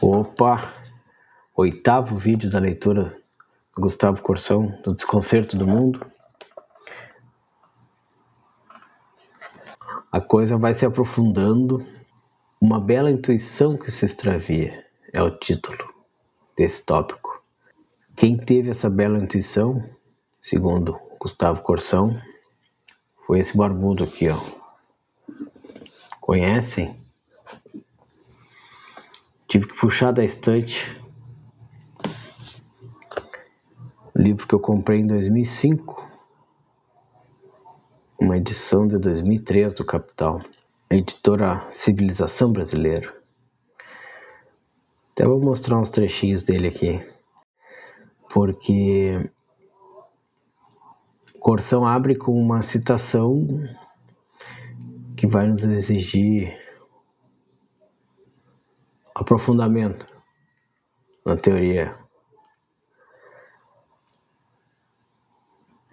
Opa! Oitavo vídeo da leitura do Gustavo Corsão, do Desconcerto do Mundo. A coisa vai se aprofundando. Uma bela intuição que se extravia é o título desse tópico. Quem teve essa bela intuição, segundo Gustavo Corsão, foi esse barbudo aqui, ó. Conhecem? Tive que puxar da estante. Livro que eu comprei em 2005. Uma edição de 2003 do Capital. A editora Civilização Brasileira. Até vou mostrar uns trechinhos dele aqui. Porque Corsão abre com uma citação que vai nos exigir aprofundamento na teoria,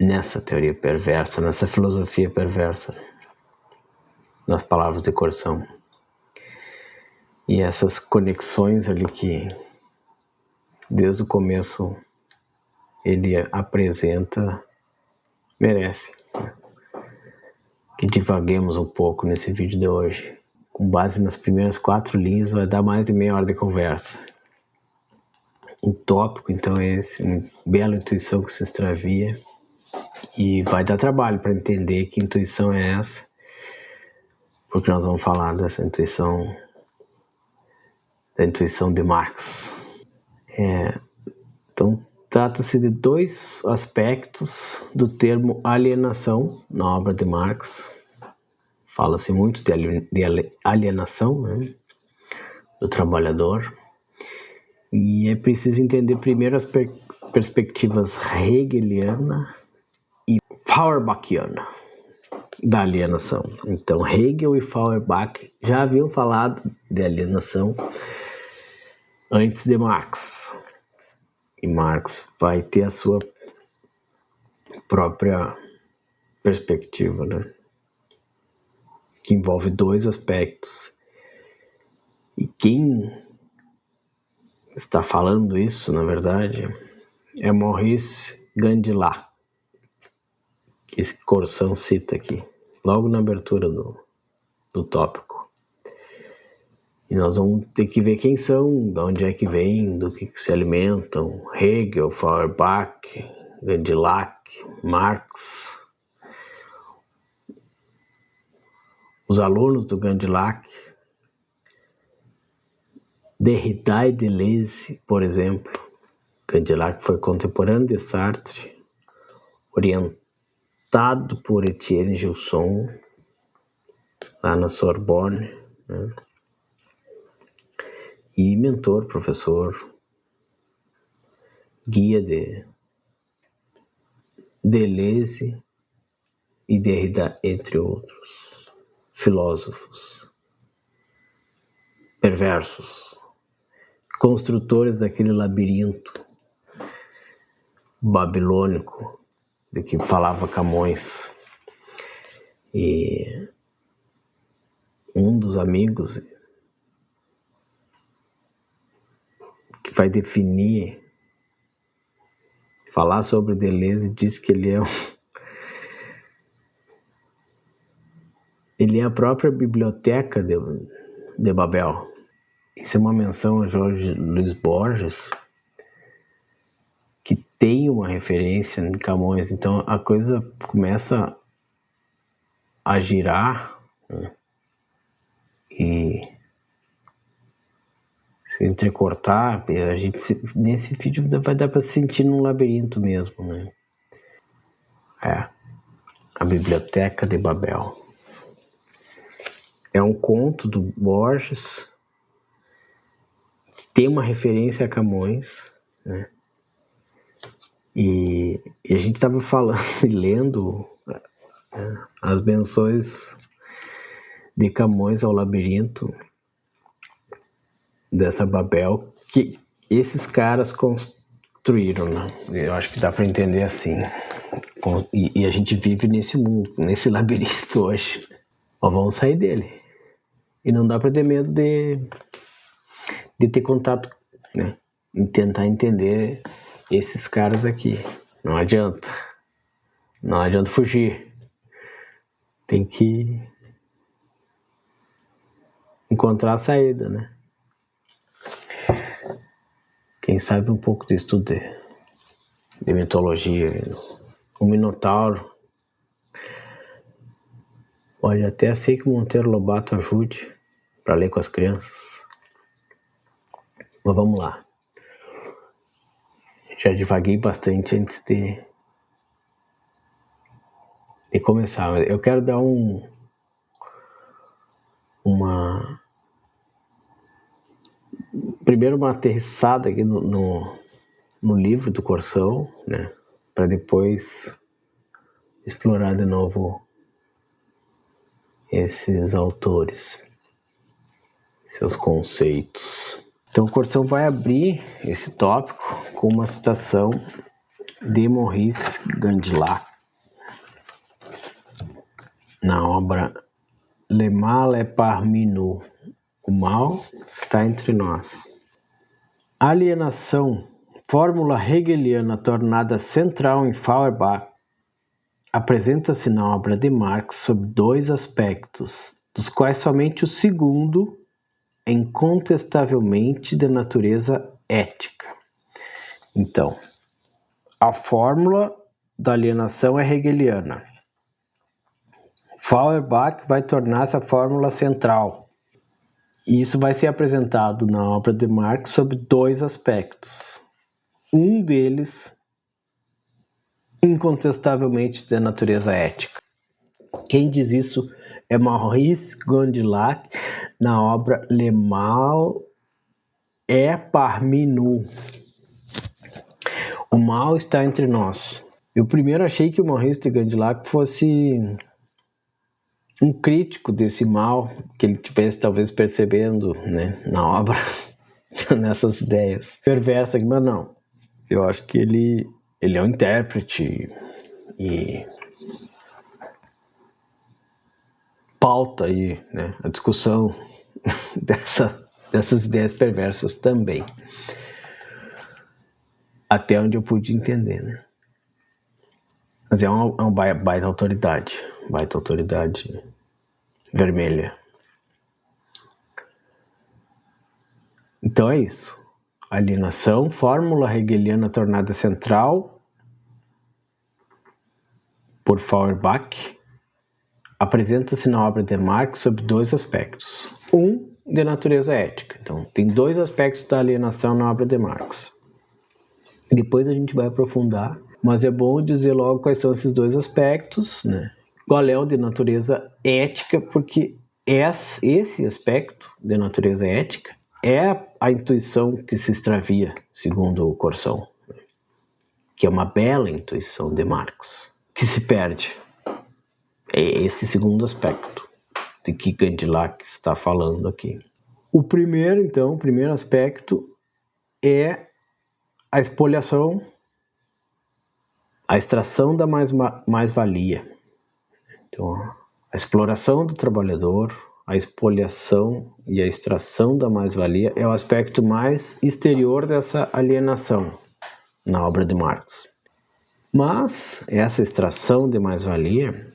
nessa teoria perversa, nessa filosofia perversa, nas palavras de Corsão. E essas conexões ali que desde o começo ele apresenta, merece que divaguemos um pouco nesse vídeo de hoje. Com base nas primeiras 4 linhas, vai dar mais de meia hora de conversa. Um tópico, então, é esse, uma bela intuição que se extravia. E vai dar trabalho para entender que intuição é essa, porque nós vamos falar dessa intuição, da intuição de Marx. Então, trata-se de 2 aspectos do termo alienação na obra de Marx. Fala-se muito de alienação, né, do trabalhador. E é preciso entender primeiro as perspectivas hegeliana e feuerbachiana da alienação. Então, Hegel e Feuerbach já haviam falado de alienação antes de Marx. E Marx vai ter a sua própria perspectiva, né? Que envolve 2 aspectos. E quem está falando isso, na verdade, é Maurice Gandilat, que esse Corsão cita aqui, logo na abertura do tópico. E nós vamos ter que ver quem são, de onde é que vêm, do que se alimentam. Hegel, Feuerbach, Gandilat, Marx. Os alunos do Gandilat, Derrida e Deleuze, por exemplo. Gandilat foi contemporâneo de Sartre, orientado por Etienne Gilson, lá na Sorbonne, né? E mentor, professor, guia de Deleuze e Derrida, entre outros filósofos perversos, construtores daquele labirinto babilônico de que falava Camões. E um dos amigos que vai definir, falar sobre Deleuze, diz que ele é a própria biblioteca de Babel. Isso é uma menção a Jorge Luiz Borges, que tem uma referência em Camões. Então a coisa começa a girar, né? E se entrecortar. A gente, nesse vídeo vai dar para sentir num labirinto mesmo, né? A Biblioteca de Babel. É um conto do Borges, que tem uma referência a Camões, né? E a gente estava falando e lendo as menções de Camões ao labirinto dessa Babel que esses caras construíram, né? Eu acho que dá para entender assim. E a gente vive nesse mundo, nesse labirinto hoje. Mas vamos sair dele. E não dá para ter medo de de ter contato, né? E tentar entender esses caras aqui. Não adianta fugir. Tem que encontrar a saída, né? Quem sabe um pouco de estudo de mitologia, o Minotauro. Pode até ser que o Monteiro Lobato ajude para ler com as crianças. Mas vamos lá. Já divaguei bastante antes de começar. Eu quero dar primeiro uma aterrissada aqui no livro do Corsão, né? Para depois explorar de novo esses autores, seus conceitos. Então o Corsão vai abrir esse tópico com uma citação de Maurice Gandillac na obra Le mal est parmi nous, o mal está entre nós. A alienação, fórmula hegeliana tornada central em Feuerbach, apresenta-se na obra de Marx sob dois aspectos, dos quais somente o segundo é incontestavelmente de natureza ética. Então, a fórmula da alienação é hegeliana. Feuerbach vai tornar-se a fórmula central. E isso vai ser apresentado na obra de Marx sob dois aspectos. Um deles, incontestavelmente de natureza ética. Quem diz isso é Maurice Gandillac na obra Le mal est parmi nous. O mal está entre nós. Eu primeiro achei que o Maurice de Gandillac fosse um crítico desse mal, que ele tivesse talvez percebendo, né, na obra, nessas ideias perversas, mas não. Eu acho que ele é um intérprete e pauta aí, né, a discussão dessas ideias perversas também. Até onde eu pude entender, né? Mas é uma baita autoridade vermelha. Então é isso. Alienação, fórmula hegeliana tornada central por Feuerbach, apresenta-se na obra de Marx sob dois aspectos. Um, de natureza ética. Então, tem dois aspectos da alienação na obra de Marx. Depois a gente vai aprofundar, mas é bom dizer logo quais são esses dois aspectos, né? Qual é o de natureza ética, porque esse aspecto de natureza ética é a intuição que se extravia, segundo o Corsão, que é uma bela intuição de Marx, que se perde. É esse segundo aspecto de que Gandillac está falando aqui. O primeiro aspecto é a espoliação, a extração da mais-valia. Então, a exploração do trabalhador, a espoliação e a extração da mais-valia é o aspecto mais exterior dessa alienação na obra de Marx. Mas essa extração de mais-valia,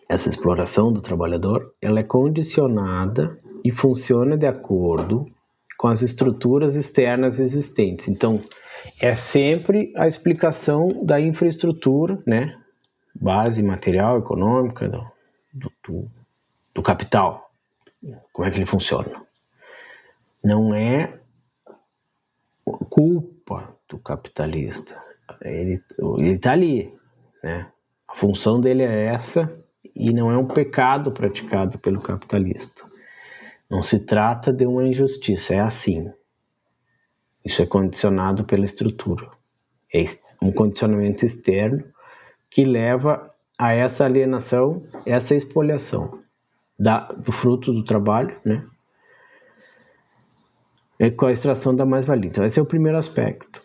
essa exploração do trabalhador, ela é condicionada e funciona de acordo com as estruturas externas existentes. Então, é sempre a explicação da infraestrutura, né? Base material, econômica, do capital. Como é que ele funciona? Não é culpa do capitalista. Ele está ali, né? A função dele é essa e não é um pecado praticado pelo capitalista. Não se trata de uma injustiça, é assim. Isso é condicionado pela estrutura. É um condicionamento externo que leva a essa alienação, essa expoliação do fruto do trabalho, né? É com a extração da mais-valia. Então, esse é o primeiro aspecto.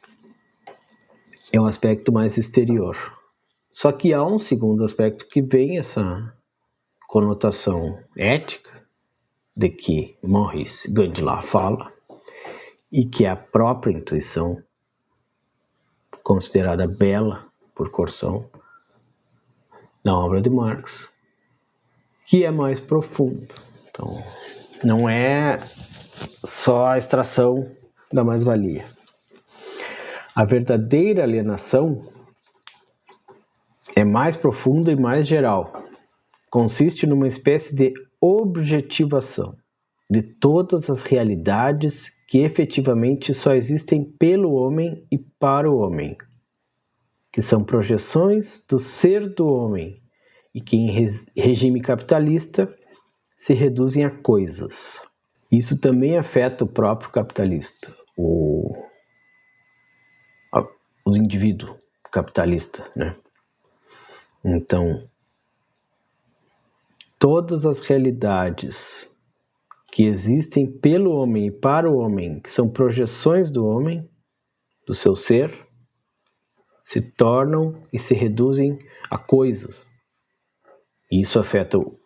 É um aspecto mais exterior. Só que há um segundo aspecto que vem essa conotação ética de que Maurice Gandillac fala, e que é a própria intuição, considerada bela por Corson, na obra de Marx, que é mais profundo. Então, não é só a extração da mais-valia. A verdadeira alienação é mais profunda e mais geral. Consiste numa espécie de objetivação de todas as realidades que efetivamente só existem pelo homem e para o homem, que são projeções do ser do homem e que em regime capitalista se reduzem a coisas. Isso também afeta o próprio capitalista, o indivíduo capitalista, né? Então, todas as realidades que existem pelo homem e para o homem, que são projeções do homem, do seu ser, se tornam e se reduzem a coisas. E isso afeta o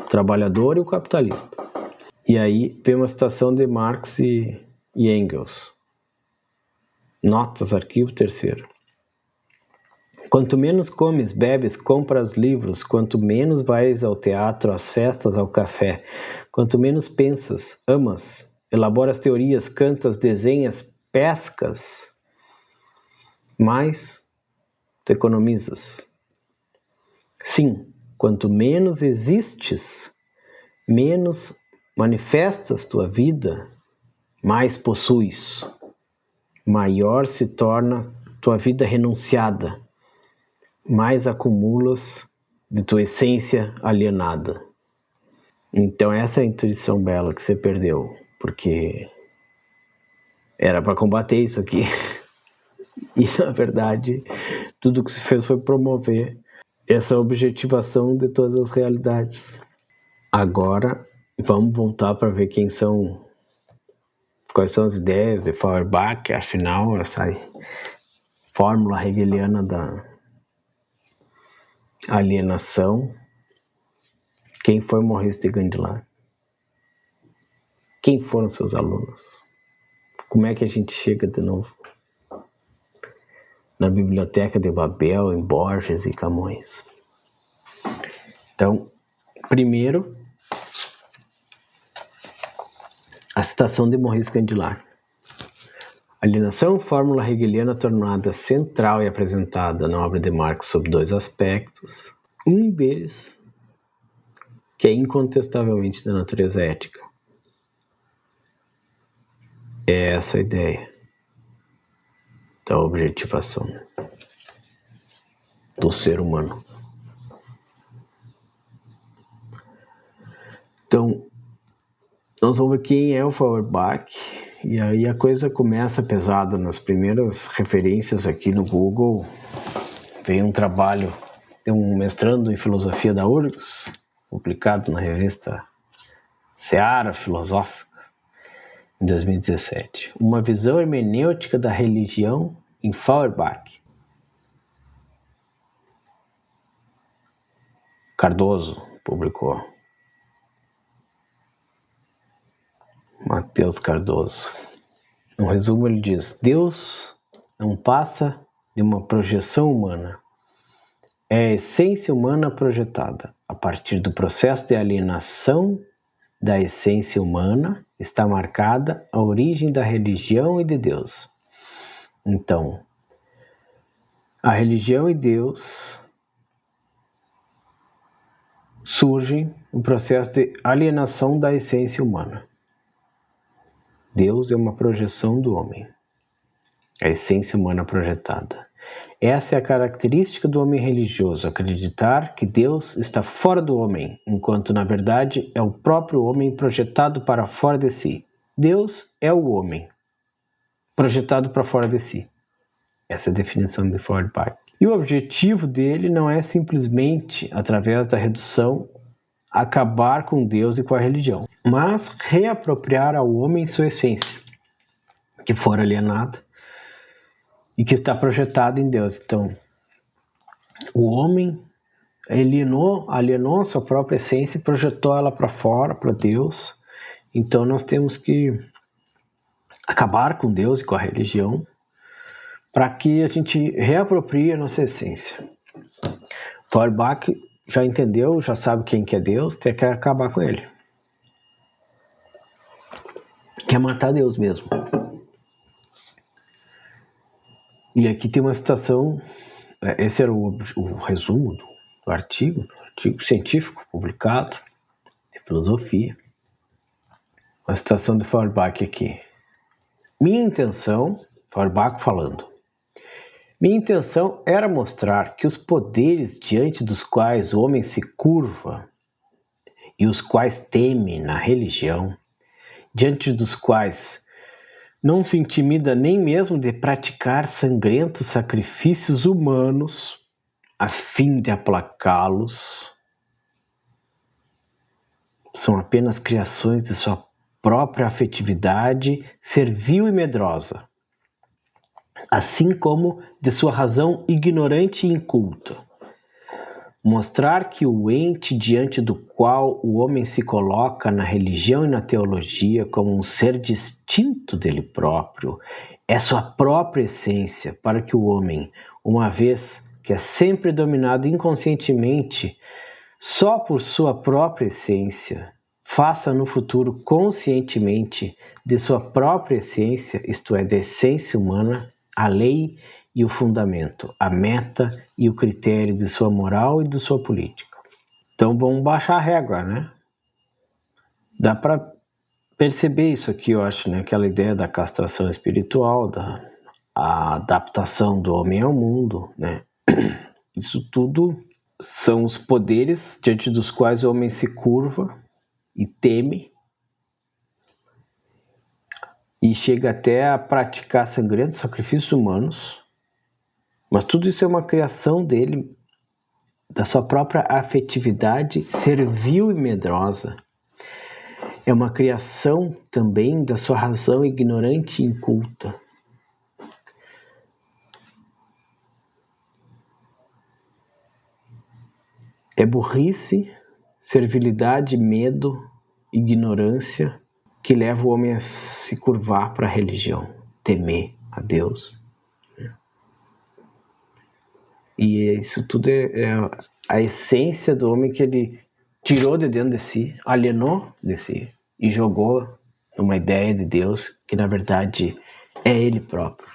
trabalhador e o capitalista. E aí vem uma citação de Marx e Engels. Notas, arquivo 3º. Quanto menos comes, bebes, compras livros, quanto menos vais ao teatro, às festas, ao café, quanto menos pensas, amas, elaboras teorias, cantas, desenhas, pescas, mais tu economizas. Sim, quanto menos existes, menos manifestas tua vida, mais possuis. Maior se torna tua vida renunciada, mais acumulas de tua essência alienada. Então essa é a intuição bela que você perdeu, porque era para combater isso aqui. E na verdade, tudo que se fez foi promover essa objetivação de todas as realidades. Agora, vamos voltar para ver quais são as ideias de Feuerbach, afinal, essa fórmula hegeliana da alienação. Quem foi Maurice de Candelar? Quem foram seus alunos? Como é que a gente chega de novo na biblioteca de Babel, em Borges e Camões? Então, primeiro, a citação de Maurice Candelar. Alienação, fórmula hegeliana tornada central e apresentada na obra de Marx sob 2 aspectos. Um deles, que é incontestavelmente da natureza ética, é essa ideia da objetivação do ser humano. Então, nós vamos ver quem é o Feuerbach, e aí a coisa começa pesada. Nas primeiras referências aqui no Google, veio um trabalho de um mestrando em filosofia da URGS, publicado na revista Seara Filosófica, em 2017. Uma visão hermenêutica da religião em Feuerbach. Cardoso publicou. Matheus Cardoso. No resumo ele diz: Deus não passa de uma projeção humana. É a essência humana projetada. A partir do processo de alienação da essência humana está marcada a origem da religião e de Deus. Então, a religião e Deus surgem no processo de alienação da essência humana. Deus é uma projeção do homem, a essência humana projetada. Essa é a característica do homem religioso, acreditar que Deus está fora do homem, enquanto na verdade é o próprio homem projetado para fora de si. Deus é o homem, projetado para fora de si. Essa é a definição de Feuerbach. E o objetivo dele não é simplesmente, através da redução, acabar com Deus e com a religião, mas reapropriar ao homem sua essência, que for alienada e que está projetada em Deus. Então, o homem alienou a sua própria essência e projetou ela para fora, para Deus. Então, nós temos que acabar com Deus e com a religião, para que a gente reaproprie a nossa essência. Feuerbach já entendeu, já sabe quem que é Deus, quer acabar com ele. Quer matar Deus mesmo. E aqui tem uma citação, esse era o resumo do artigo científico publicado de filosofia. Uma citação de Feuerbach aqui. Minha intenção, Feuerbach falando, minha intenção era mostrar que os poderes diante dos quais o homem se curva e os quais teme na religião, diante dos quais não se intimida nem mesmo de praticar sangrentos sacrifícios humanos a fim de aplacá-los, são apenas criações de sua própria afetividade servil e medrosa, assim como de sua razão ignorante e inculta. Mostrar que o ente diante do qual o homem se coloca na religião e na teologia como um ser distinto dele próprio é sua própria essência, para que o homem, uma vez que é sempre dominado inconscientemente só por sua própria essência, faça no futuro conscientemente de sua própria essência, isto é, da essência humana, a lei e o fundamento, a meta e o critério de sua moral e de sua política. Então vamos baixar a régua, né? Dá para perceber isso aqui, eu acho, né? Aquela ideia da castração espiritual, da adaptação do homem ao mundo, né? Isso tudo são os poderes diante dos quais o homem se curva e teme e chega até a praticar sangrentos sacrifícios humanos, mas tudo isso é uma criação dele, da sua própria afetividade servil e medrosa. É uma criação também da sua razão ignorante e inculta. É burrice, servilidade, medo, ignorância que leva o homem a se curvar para a religião, temer a Deus. E isso tudo é a essência do homem que ele tirou de dentro de si, alienou de si e jogou numa ideia de Deus que na verdade é ele próprio.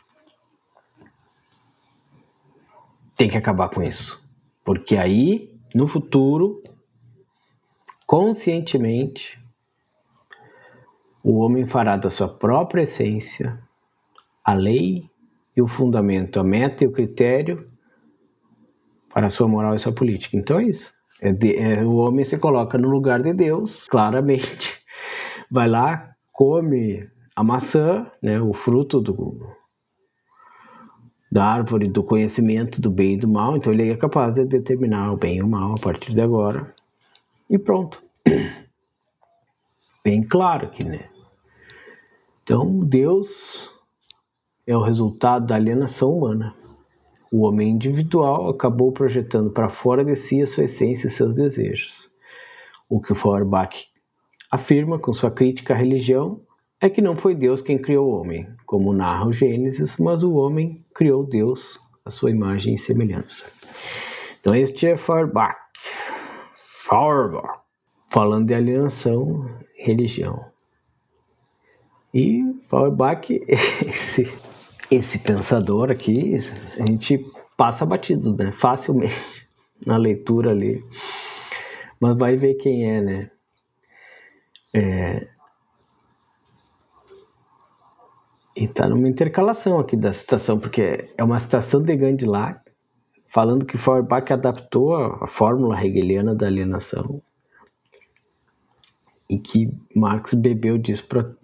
Tem que acabar com isso, porque aí no futuro, conscientemente, o homem fará da sua própria essência a lei e o fundamento, a meta e o critério para a sua moral e sua política. Então é isso. O homem se coloca no lugar de Deus, claramente. Vai lá, come a maçã, né, o fruto da árvore do conhecimento do bem e do mal. Então ele é capaz de determinar o bem e o mal a partir de agora. E pronto. Bem claro aqui, né? Então Deus é o resultado da alienação humana. O homem individual acabou projetando para fora de si a sua essência e seus desejos. O que o Feuerbach afirma com sua crítica à religião é que não foi Deus quem criou o homem, como narra o Gênesis, mas o homem criou Deus, a sua imagem e semelhança. Então este é Feuerbach, falando de alienação e religião. E Feuerbach, esse pensador aqui, a gente passa batido, né? Facilmente na leitura ali, mas vai ver quem é, né? E tá numa intercalação aqui da citação, porque é uma citação de Gandhi-Lacq, falando que Feuerbach adaptou a fórmula hegeliana da alienação e que Marx bebeu disso para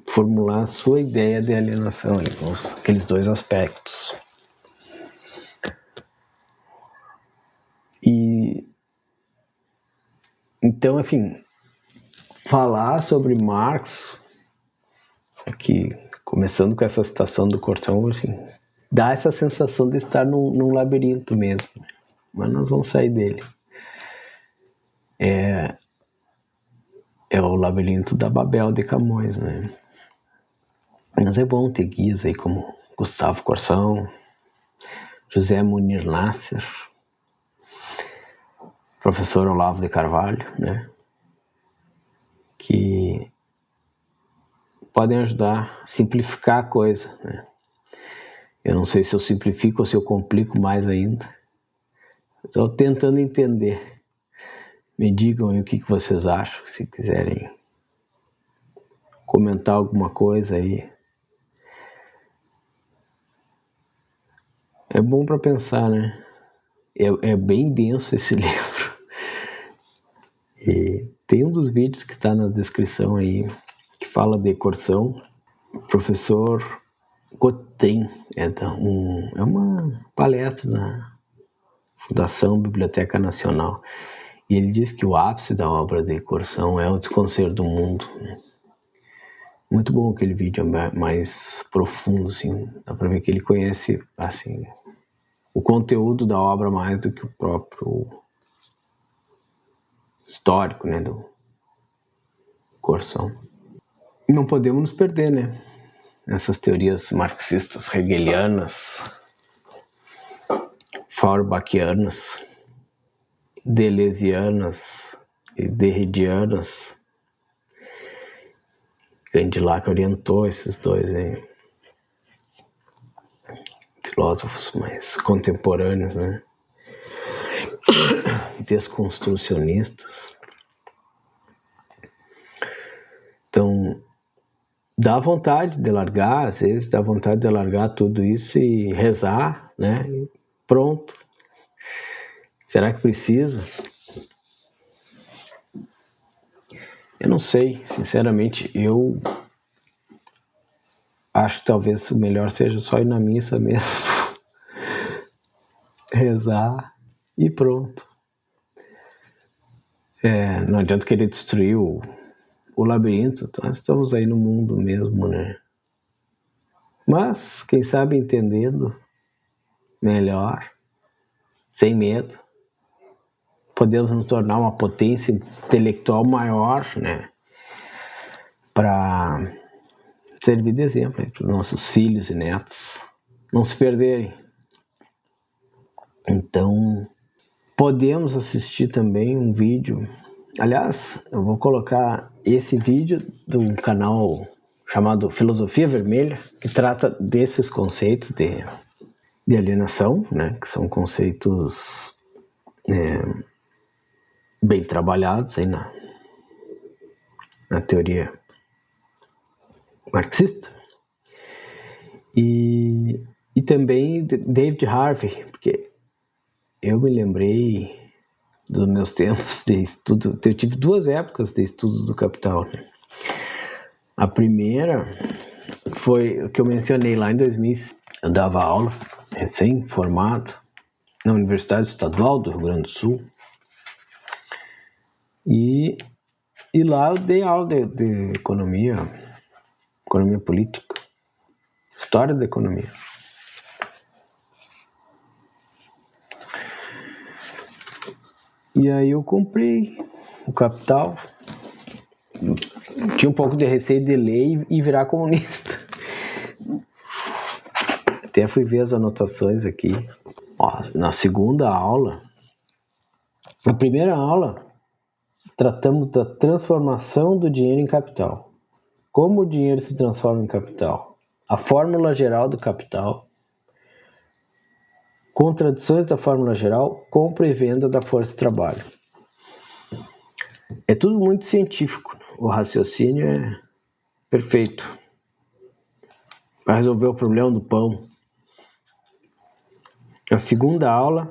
formular a sua ideia de alienação, aqueles dois aspectos. E então, assim, falar sobre Marx, aqui, começando com essa citação do Cortão, assim, dá essa sensação de estar num labirinto mesmo, mas nós vamos sair dele. É o labirinto da Babel de Camões, né? Mas é bom ter guias aí como Gustavo Corsão, José Munir Nasser, professor Olavo de Carvalho, né? Que podem ajudar a simplificar a coisa, né? Eu não sei se eu simplifico ou se eu complico mais ainda. Estou tentando entender. Me digam aí o que vocês acham, se quiserem comentar alguma coisa aí. É bom para pensar, né? É bem denso esse livro. E tem um dos vídeos que está na descrição aí, que fala de Corsão. O professor Cotrim, é uma palestra na Fundação Biblioteca Nacional. E ele diz que o ápice da obra de Corsão é o Desconcerto do Mundo. Muito bom aquele vídeo, mais profundo, assim. Dá para ver que ele conhece, assim, o conteúdo da obra mais do que o próprio histórico, né, do Corsão. Não podemos nos perder, né? Essas teorias marxistas, hegelianas, feuerbachianas, deleuzianas e derridianas. Candilac orientou esses dois aí, filósofos mais contemporâneos, né? Desconstrucionistas. Então, dá vontade de largar, às vezes dá vontade de largar tudo isso e rezar, né? E pronto. Será que precisa? Eu não sei, sinceramente, eu acho que talvez o melhor seja só ir na missa mesmo, rezar e pronto. Não adianta querer destruir o labirinto, nós estamos aí no mundo mesmo, né? Mas, quem sabe entendendo melhor, sem medo, podemos nos tornar uma potência intelectual maior, né? Para servir de exemplo para os nossos filhos e netos não se perderem. Então, podemos assistir também um vídeo. Aliás, eu vou colocar esse vídeo de um canal chamado Filosofia Vermelha, que trata desses conceitos de alienação, né? Que são conceitos bem trabalhados aí na teoria marxista. E também David Harvey, porque eu me lembrei dos meus tempos de estudo. Eu tive 2 épocas de estudo do Capital, né? A primeira foi o que eu mencionei lá em 2000. Eu dava aula, recém-formado, na Universidade Estadual do Rio Grande do Sul. E lá eu dei aula de economia política, história da economia. E aí eu comprei o Capital. Tinha um pouco de receio de ler e virar comunista. Até fui ver as anotações aqui. Ó, na segunda aula, na primeira aula, tratamos da transformação do dinheiro em capital. Como o dinheiro se transforma em capital? A fórmula geral do capital. Contradições da fórmula geral, compra e venda da força de trabalho. É tudo muito científico. O raciocínio é perfeito. Para resolver o problema do pão. Na segunda aula,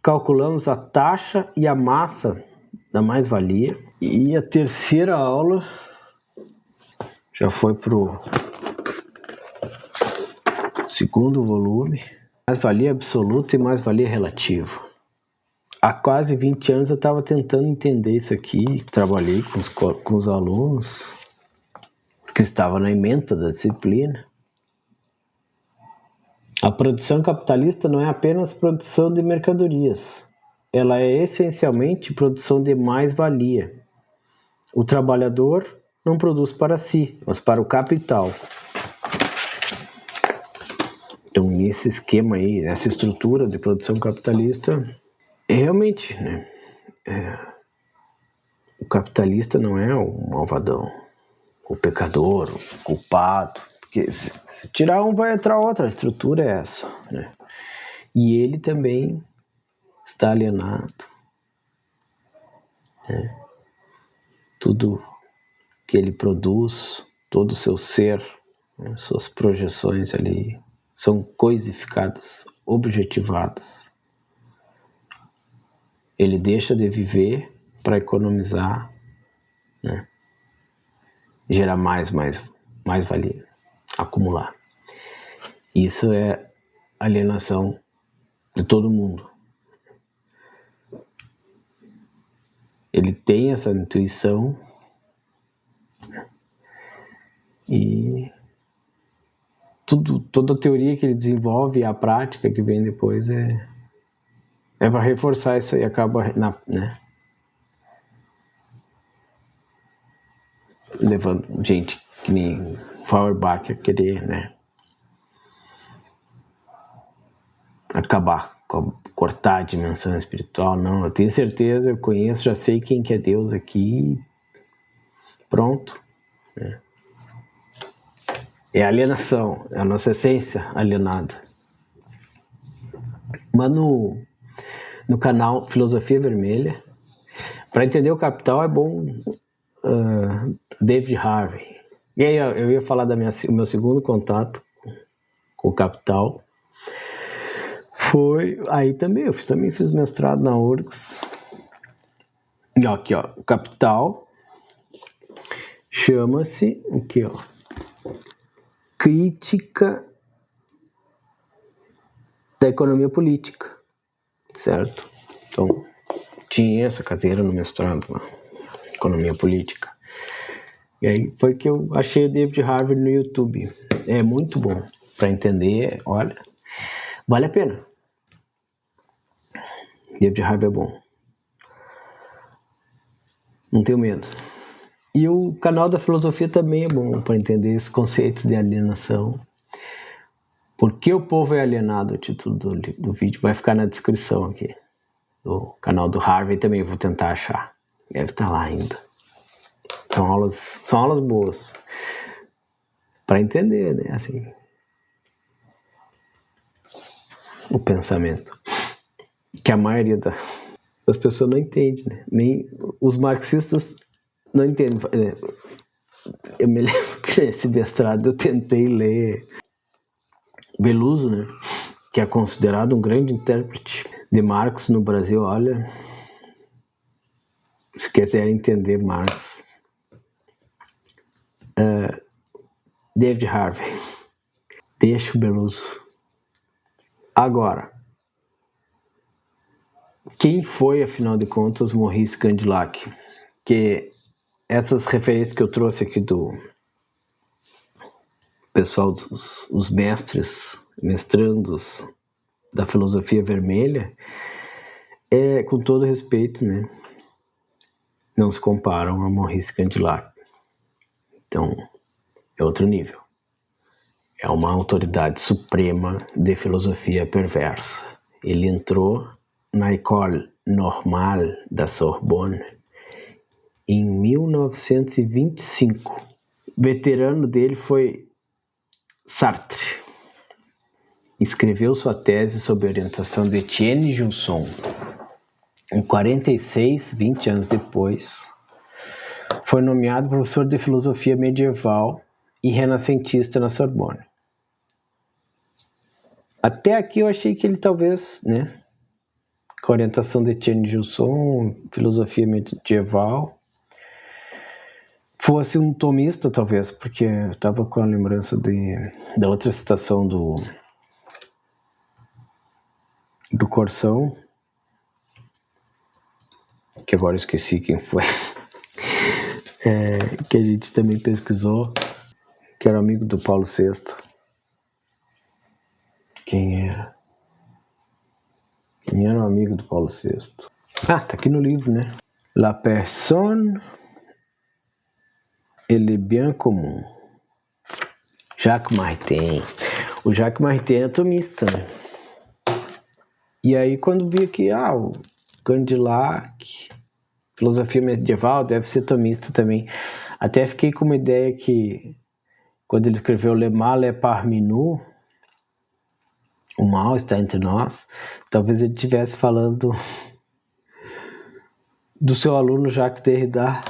calculamos a taxa e a massa da mais-valia. E a terceira aula já foi para o segundo volume. Mais-valia absoluta e mais-valia relativa. Há quase 20 anos eu estava tentando entender isso aqui. Trabalhei com os alunos que estavam na ementa da disciplina. A produção capitalista não é apenas produção de mercadorias. Ela é essencialmente produção de mais-valia. O trabalhador não produz para si, mas para o capital. Então, nesse esquema aí, nessa estrutura de produção capitalista, realmente, né, o capitalista não é o malvadão, o pecador, o culpado, porque se tirar um vai entrar outro, a estrutura é essa, né? E ele também está alienado, né? Tudo que ele produz, todo o seu ser, né, suas projeções ali são coisificadas, objetivadas. Ele deixa de viver para economizar, né? Gerar mais valia, acumular. Isso é alienação de todo mundo. Ele tem essa intuição e toda a teoria que ele desenvolve e a prática que vem depois é para reforçar isso aí, acaba, né, levando gente que nem Feuerbach a querer, né, acabar, cortar a dimensão espiritual. Não, eu tenho certeza, eu conheço, já sei quem que é Deus aqui, pronto, né? É alienação, é a nossa essência alienada. Mas no canal Filosofia Vermelha, para entender o Capital é bom David Harvey. E aí eu ia falar o meu segundo contato com o Capital. Foi aí também, eu também fiz mestrado na URGS. E aqui, ó, o Capital chama-se, aqui, ó, Crítica da Economia Política, certo? Então, tinha essa cadeira no mestrado lá, Economia Política. E aí foi que eu achei o David Harvey no YouTube. É muito bom para entender, olha, vale a pena. David Harvey é bom. Não tenho medo. E o canal da filosofia também é bom para entender esses conceitos de alienação. Por que o povo é alienado? O título do vídeo vai ficar na descrição aqui. O canal do Harvey também vou tentar achar. Deve estar lá ainda. São aulas boas. Para entender, né? Assim, o pensamento. Que a maioria das pessoas não entende, né? Nem os marxistas não entendem. Eu me lembro que nesse mestrado eu tentei ler Veloso, né? Que é considerado um grande intérprete de Marx no Brasil. Olha, se quiserem entender Marx, David Harvey, deixa o Veloso. Agora, quem foi, afinal de contas, Maurice Candillac? Que essas referências que eu trouxe aqui do pessoal, os mestrandos da filosofia vermelha, com todo respeito, né, não se comparam a Maurice Candillac. Então, é outro nível. É uma autoridade suprema de filosofia perversa. Ele entrou na École Normale da Sorbonne em 1925. O veterano dele foi Sartre. Escreveu sua tese sob orientação de Etienne Gilson. Em 46, 20 anos depois, foi nomeado professor de filosofia medieval e renascentista na Sorbonne. Até aqui eu achei que ele talvez, né, com a orientação de Etienne Gilson, filosofia medieval, fosse um tomista, talvez, porque eu estava com a lembrança da outra citação do Corsão, que agora eu esqueci quem foi, que a gente também pesquisou, que era amigo do Paulo VI. Quem era? Quem era o amigo do Paulo VI? Ah, tá aqui no livro, né? La personne et le bien commun. Jacques Maritain. O Jacques Maritain é atomista, né? E aí quando vi que o Condillac, filosofia medieval, deve ser atomista também. Até fiquei com uma ideia que quando ele escreveu Le Mal est parmi nous, o mal está entre nós, talvez ele estivesse falando do seu aluno Jacques Derrida.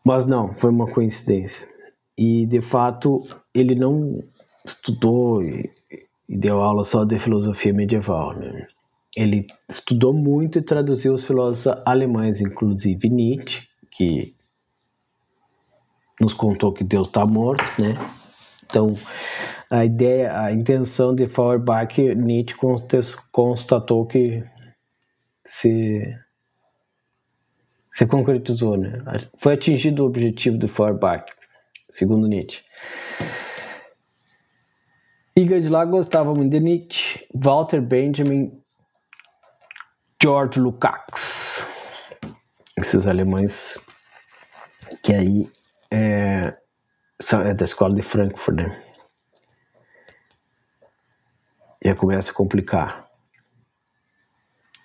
Mas não, foi uma coincidência. E de fato ele não estudou e deu aula só de filosofia medieval, né? Ele estudou muito e traduziu os filósofos alemães, inclusive Nietzsche, que nos contou que Deus está morto, né? Então, a intenção de Feuerbach, Nietzsche constatou que se concretizou, né? Foi atingido o objetivo de Feuerbach, segundo Nietzsche. E Condillac gostava muito de Nietzsche, Walter Benjamin, George Lukács, esses alemães que aí é da escola de Frankfurt, né? Já começa a complicar.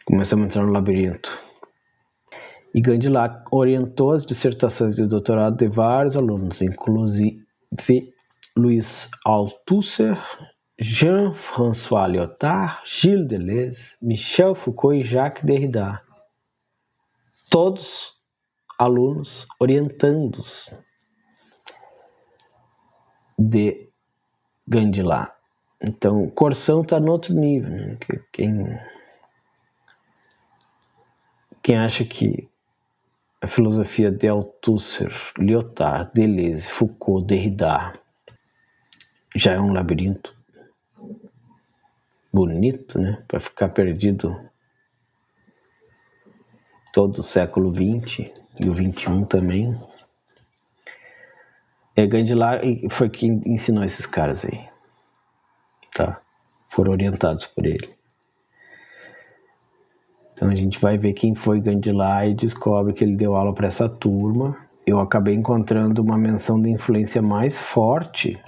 Começamos a entrar no labirinto. E Condillac orientou as dissertações de doutorado de vários alunos, inclusive Louis Althusser, Jean-François Lyotard, Gilles Deleuze, Michel Foucault e Jacques Derrida. Todos alunos orientandos de Condillac. Então, Corsão está no outro nível, né? Quem acha que a filosofia de Althusser, Lyotard, Deleuze, Foucault, Derrida já é um labirinto bonito, né? Para ficar perdido todo o século XX e o XXI também. Condillac foi quem ensinou esses caras aí, tá? Foram orientados por ele. Então a gente vai ver quem foi Condillac e descobre que ele deu aula para essa turma. Eu acabei encontrando uma menção de influência mais forte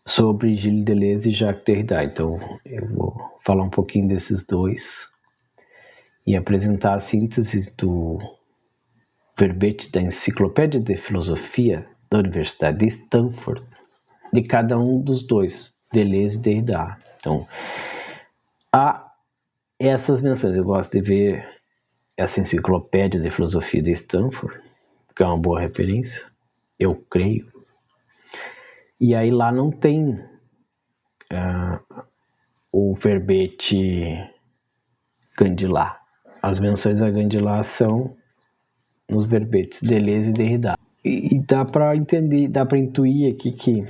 sobre Gilles Deleuze e Jacques Derrida. Então eu vou falar um pouquinho desses dois e apresentar a síntese do verbete da Enciclopédia de Filosofia da Universidade de Stanford de cada um dos dois, Deleuze e Derrida. Então, há essas menções. Eu gosto de ver essa Enciclopédia de Filosofia de Stanford, que é uma boa referência, eu creio. E aí lá não tem o verbete Condillac. As menções a Condillac são nos verbetes Deleuze e Derrida. E dá para entender, dá para intuir aqui que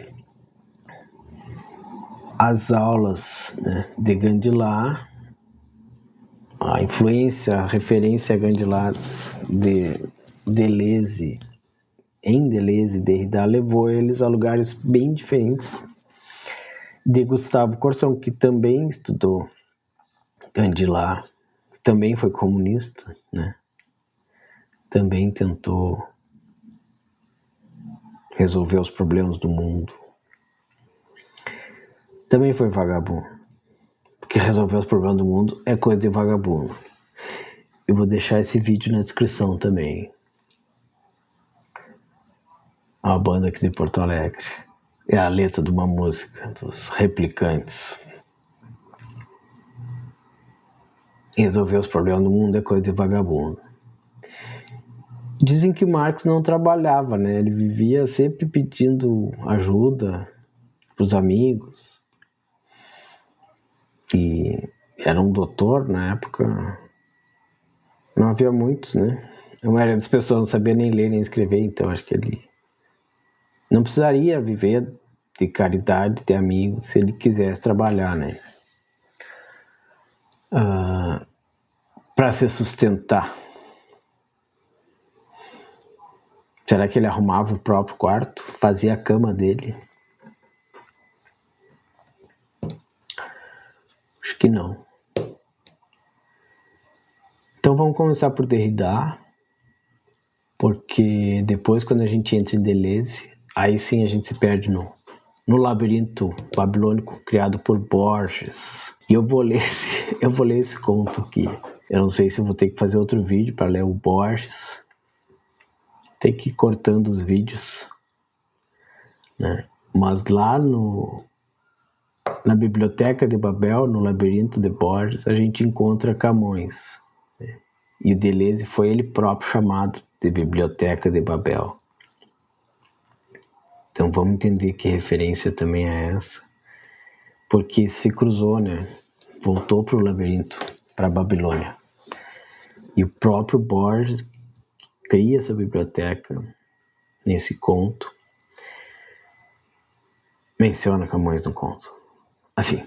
as aulas, né, de Condillac, a influência, a referência a Condillac de Deleuze, em Deleuze e Derrida, levou eles a lugares bem diferentes. De Gustave Corsão, que também estudou Condillac, também foi comunista, né? Também tentou resolver os problemas do mundo. Também foi vagabundo, porque resolver os problemas do mundo é coisa de vagabundo. Eu vou deixar esse vídeo na descrição também. Uma banda aqui de Porto Alegre. É a letra de uma música dos Replicantes. Resolver os problemas do mundo é coisa de vagabundo. Dizem que Marx não trabalhava, né? Ele vivia sempre pedindo ajuda para os amigos. E era um doutor na época. Não havia muitos, né? A maioria das pessoas não sabia nem ler nem escrever, então acho que ele não precisaria viver de caridade, de amigos, se ele quisesse trabalhar, né? Para se sustentar. Será que ele arrumava o próprio quarto? Fazia a cama dele? Acho que não. Então vamos começar por Derrida, porque depois, quando a gente entra em Deleuze, aí sim a gente se perde no no labirinto babilônico criado por Borges. E eu vou ler esse conto aqui. Eu não sei se eu vou ter que fazer outro vídeo para ler o Borges. Tem que ir cortando os vídeos, né? Mas lá na Biblioteca de Babel, no labirinto de Borges, a gente encontra Camões, né? E o Deleuze foi ele próprio chamado de Biblioteca de Babel. Então vamos entender que referência também é essa. Porque se cruzou, né? Voltou para o labirinto, para a Babilônia. E o próprio Borges cria essa biblioteca nesse conto. Menciona Camões no conto. Assim,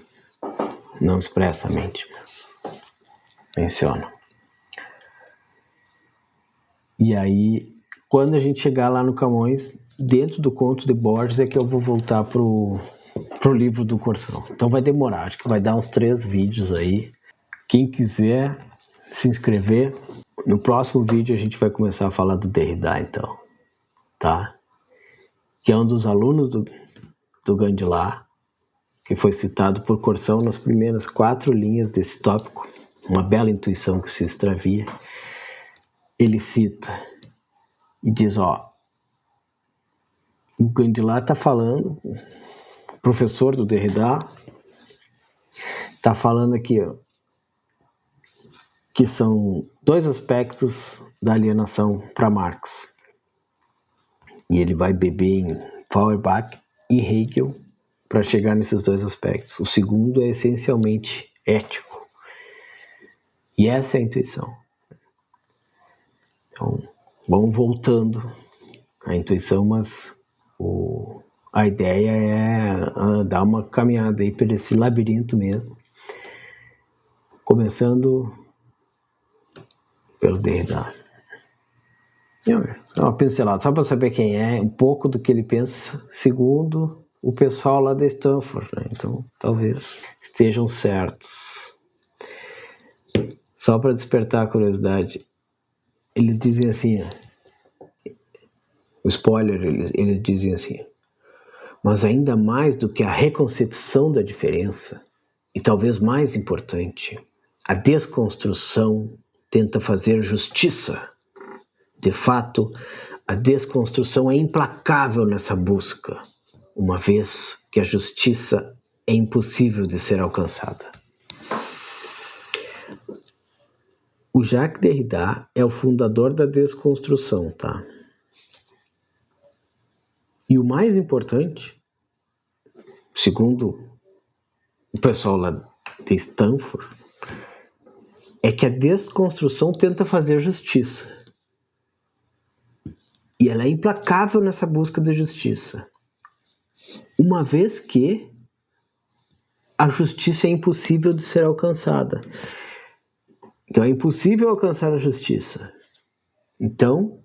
não expressamente, mas menciona. E aí, quando a gente chegar lá no Camões, dentro do conto de Borges é que eu vou voltar pro livro do Corsão. Então vai demorar, acho que vai dar uns 3 vídeos aí. Quem quiser se inscrever, no próximo vídeo a gente vai começar a falar do Derrida, então, tá? Que é um dos alunos do Gandilá, que foi citado por Corsão nas primeiras 4 linhas desse tópico, uma bela intuição que se extravia. Ele cita e diz, ó, o Gandilá está falando, o professor do Derrida está falando aqui, ó, que são 2 aspectos da alienação para Marx. E ele vai beber em Feuerbach e Hegel para chegar nesses 2 aspectos. O segundo é essencialmente ético. E essa é a intuição. Então, vamos voltando à intuição, mas a ideia é dar uma caminhada aí por esse labirinto mesmo. Começando pelo Derrida. Só uma pincelada, só para saber quem é, um pouco do que ele pensa, segundo o pessoal lá de Stanford, né? Então talvez estejam certos. Só para despertar a curiosidade, eles dizem assim, o spoiler, eles dizem assim, mas ainda mais do que a reconcepção da diferença, e talvez mais importante, a desconstrução tenta fazer justiça. De fato, a desconstrução é implacável nessa busca, uma vez que a justiça é impossível de ser alcançada. O Jacques Derrida é o fundador da desconstrução, tá? E o mais importante, segundo o pessoal lá de Stanford, é que a desconstrução tenta fazer justiça. E ela é implacável nessa busca de justiça, uma vez que a justiça é impossível de ser alcançada. Então é impossível alcançar a justiça. Então,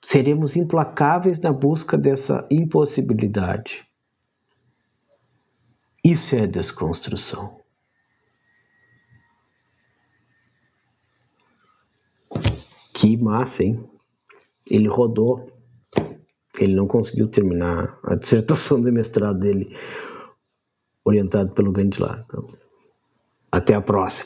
seremos implacáveis na busca dessa impossibilidade. Isso é desconstrução. Que massa, hein? Ele rodou. Ele não conseguiu terminar a dissertação de mestrado dele, orientado pelo Gandilá. Então, até a próxima.